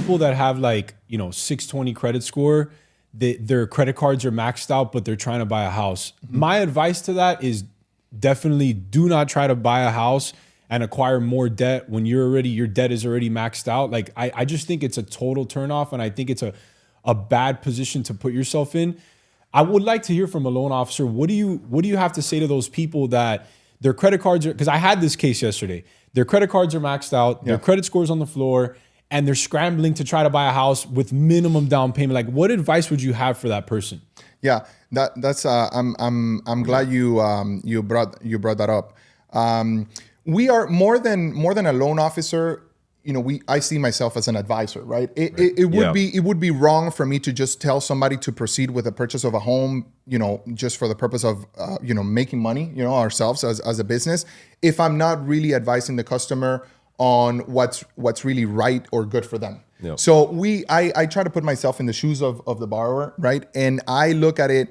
people that have like, 620 credit score, their credit cards are maxed out, but they're trying to buy a house. My advice to that is definitely do not try to buy a house and acquire more debt when your debt is already maxed out. Like I just think it's a total turnoff, and I think it's a bad position to put yourself in. I would like to hear from a loan officer. What do you have to say to those people that their credit cards are, because I had this case yesterday. Their credit cards are maxed out, their credit score's on the floor, and they're scrambling to try to buy a house with minimum down payment. Like, what advice would you have for that person? Yeah, that's I'm glad you brought that up. We are more than a loan officer. I see myself as an advisor, right? It would be wrong for me to just tell somebody to proceed with the purchase of a home, just for the purpose of making money, ourselves as a business, if I'm not really advising the customer on what's really right or good for them. Yep. So I try to put myself in the shoes of the borrower, right? And I look at it.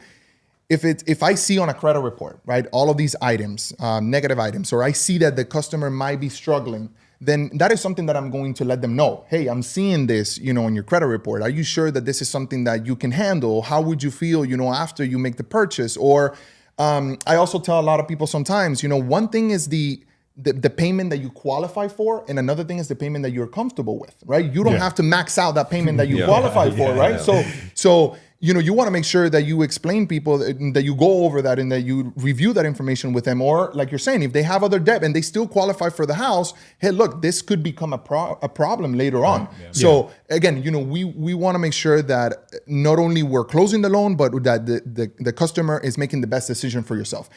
If I see on a credit report, right, all of these items, negative items, or I see that the customer might be struggling, then that is something that I'm going to let them know. Hey, I'm seeing this, in your credit report. Are you sure that this is something that you can handle? How would you feel, after you make the purchase? Or I also tell a lot of people sometimes, one thing is the payment that you qualify for, and another thing is the payment that you're comfortable with, right? You don't have to max out that payment that you qualify for, right? So you want to make sure that you explain people that you go over that and that you review that information with them. Or like you're saying, if they have other debt and they still qualify for the house, hey, look, this could become a problem later on. Yeah. So again, we want to make sure that not only we're closing the loan, but that the customer is making the best decision for yourself.